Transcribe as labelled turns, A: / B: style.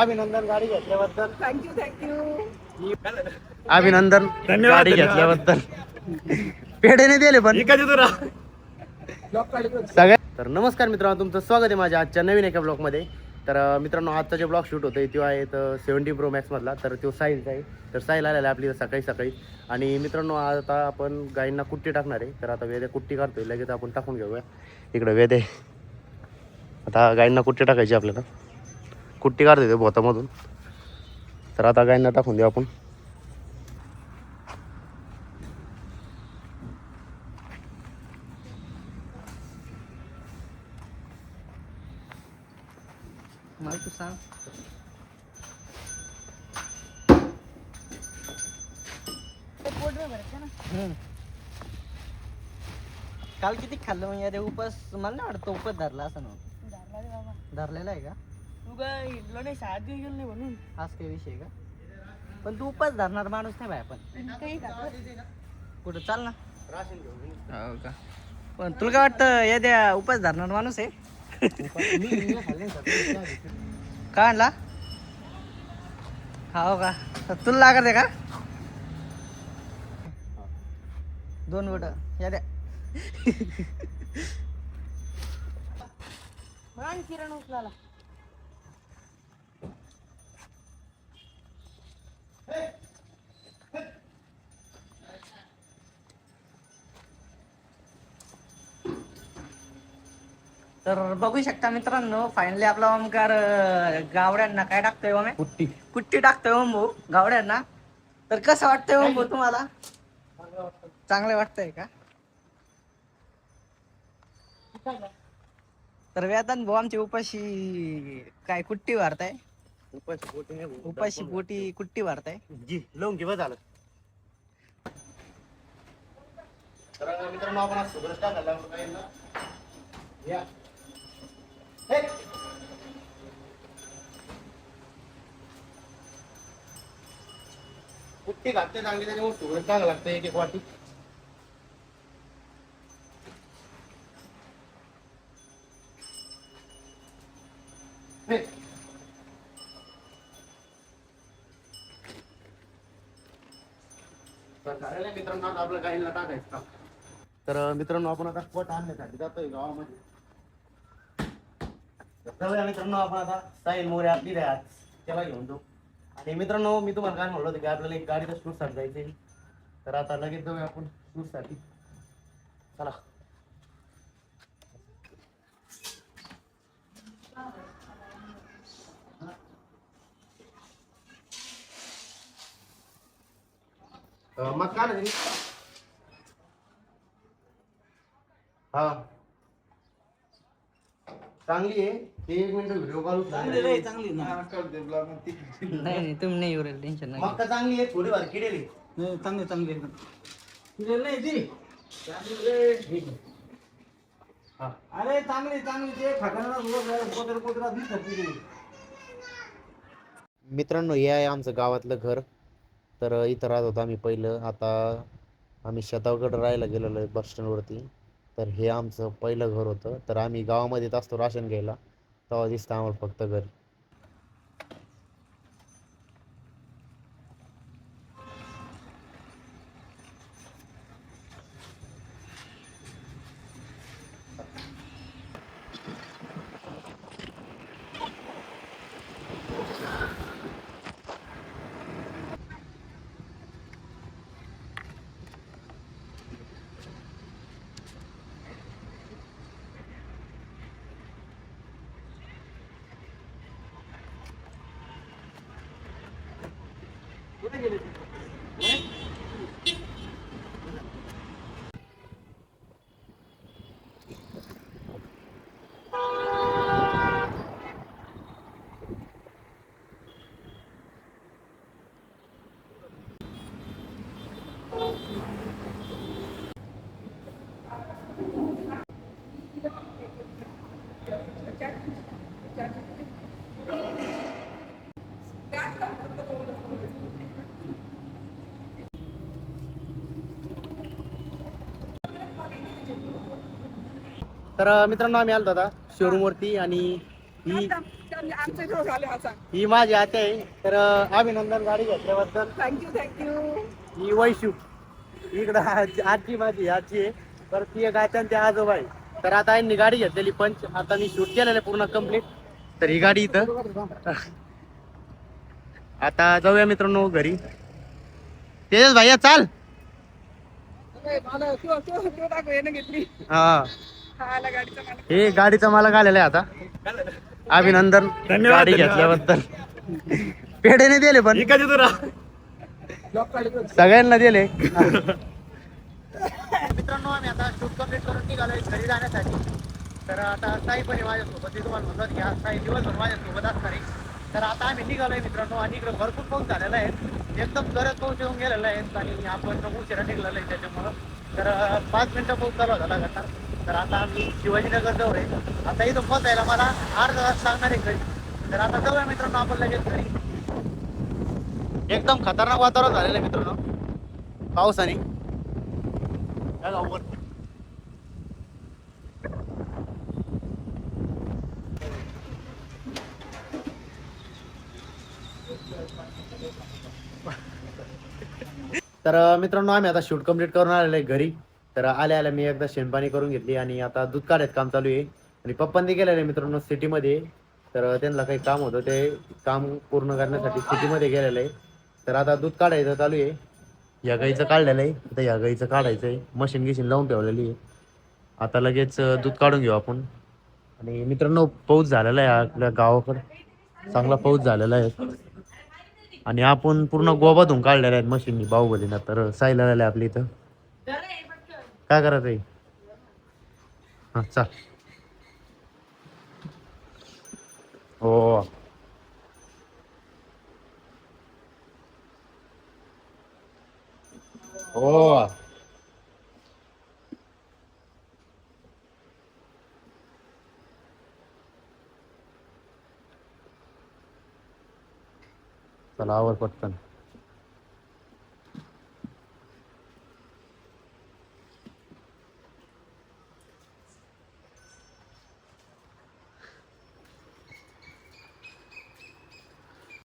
A: अभिनंदन गाडी घेतल्याबद्दल.
B: थँक्यू.
A: अभिनंदन गाडी घेतल्याबद्दल. पेढे नाही दिले पण सगळ्या. तर नमस्कार मित्रांनो, तुमचं स्वागत आहे माझ्या आजच्या नवीन एका ब्लॉगमध्ये. तर मित्रांनो, आजचा जे ब्लॉग शूट होतोय तो आहे 70 Pro Max मधला. तर तो साहिलचा आहे. तर साहिल आलेला आहे आपली सकाळी सकाळी. आणि मित्रांनो, आता आपण गायींना कुट्टी टाकणार आहे. तर आता वेद्या कुट्टी काढतोय, लगेच आपण टाकून घेऊया. इकडे वेदे आता गायींना कुट्टी टाकायची आपल्याला. कुट्टी काढतोय ते भोतामधून. तर आता गायींना टाकून देऊ आपण.
B: मला तू सांग. काल किती खाल्लं म्हणजे अरे उपास मला नाही वाटतं उपास धरला असं ना. धरलेला आहे का
C: तू काय हिंडलो नाही, शाळेत गेलो नाही म्हणून.
B: हाच काही विषय का? पण तू उपास धरणार माणूस नाही बाय. पण
C: काही
B: कुठं चाल ना. हो का? पण तुला काय वाटतं या द्या उपास धरणार माणूस आहे? काय आणला? हो का? तर तुला लागत आहे का? 2 बोट या द्या.
C: किरण उचलाला.
B: तर बघू शकता मित्रांनो, फायनली आपला ओमकार गावड्यांना काय टाकतोय ओमे? कुट्टी टाकतोय ओम भाऊ गावड्यांना. तर कसं वाटतंय ओम भाऊ तुम्हाला? चांगलं वाटतंय का? तर वेदांत भाऊ आमची उपाशी काय कुट्टी भरताय? उपाशी पोटी कुट्टी भरताय.
A: लावून घे झालं. तर मित्रांनो, आपण आज सुगरच टाकायला गायींना. या कुट्टी घालते चांगली, त्याच्यामुळे सुगरच टाकायला लागतं एक एक वाटी. मित्रांनो, आता आपल्या गायीला टाकायचं. तर मित्रांनो, आपण आता पट आणण्यासाठी जातोय गावामध्ये. जाऊया मित्रांनो, आपण आता साहिल मोरे आपली आज त्याला घेऊन जाऊ. आणि मित्रांनो, मी तुम्हाला काय म्हणलं होतं की आपल्याला एक गाडीला शूटसाठी जायचंय. तर आता लगेच जाऊया आपण शूटसाठी. चला. मग काय नाही. हा चांगली आहे. ते 1 मिनिट व्हिडिओ कॉल.
B: नाही नाही तुम्ही नाही एवढं टेन्शन नाही.
A: मग का चांगली आहे, थोडी बार किडेली.
B: चांगले
A: अरे चांगली ते मित्रांनो, हे आहे आमचं गावातलं घर. तर इथं राहत होतो आम्ही पहिलं. आता आम्ही शेतावकडे राहायला गेलेलो आहे बस स्टँडवरती. तर हे आमचं पहिलं घर होतं. तर आम्ही गावामध्येच असतो राशन घ्यायला, तेव्हा दिसतं आम्हाला फक्त घर. तर मित्रांनो, आम्ही आलो आता शोरूम वरती. आणि ही ही माझी आते आहे. तर अभिनंदन गाडी घेतल्याबद्दल.
C: थँक्यू.
A: ही वैशू इकडं आजी माझी आजी आहे. तर ती एक आत्या आणि ते आजोबा आहे. तर आता यांनी गाडी घेतलेली पंच. आता मी शूट केलेलं आहे पूर्ण कम्प्लीट. तर ही गाडी इथं. आता जाऊया मित्रांनो घरी. तेजस भैया चाल. हा हे गाडीचा मालक आलेला आहे आता. अभिनंदन गाडी घेतल्याबद्दल. पेढे नाही दिले पण सगळ्यांना दिले. मित्रांनो आम्ही आता शूट कम्प्लीट करून निघालोय घरी जाण्यासाठी. तर आता साई पण आहे माझ्यासोबत. ते तुम्हाला म्हणतात की आज साई दिवसभर माझ्यासोबत असणार आहे. तर आता आम्ही निघालोय मित्रांनो आणि इकडे भरपूर पाऊस झालेला आहे. एकदम गरज पाऊस येऊन गेलेला आहे आणि आपण उशिरा निघलेला आहे त्याच्यामुळं. तर 5 मिनिटं पाऊस चालू झाला लगातार. तर आता आम्ही शिवाजीनगर जवळ आहे. आता इथून पोहोचायला मला अर्धा तास लागणार आहे घरी. तर आता जाऊया मित्रांनो आपण लगेच घरी. एकदम खतरनाक वातावरण झालेलं आहे मित्रांनो पावसाने. तर मित्रांनो आम्ही आता शूट कम्प्लीट करून आलेलो आहे घरी. तर आल्या मी एकदा शेणपाणी करून घेतली आणि आता दूध काढायचं काम चालू आहे. आणि पप्पांनी गेलेलं आहे मित्रांनो सिटीमध्ये. तर त्यांना काही काम होतं ते काम पूर्ण करण्यासाठी सिटीमध्ये गेलेलं आहे. तर आता दूध काढायचं चालू आहे. या गाईचं काढलेलं आहे. आता या गाईचं काढायचं आहे. मशीन गिशीन लावून ठेवलेली आहे. आता लगेच दूध काढून घेऊ आपण. आणि मित्रांनो पाऊस झालेला आहे आपल्या गावाकडे. चांगला पाऊस झालेला आहे. आणि आपण पूर्ण गोबा धुवून काढलेला आहे मशीननी बाहुबलीनं. तर सायला आले आपल्या इथं. काय करायचं आहे हा चाल. हो हो चला आवर पटकन.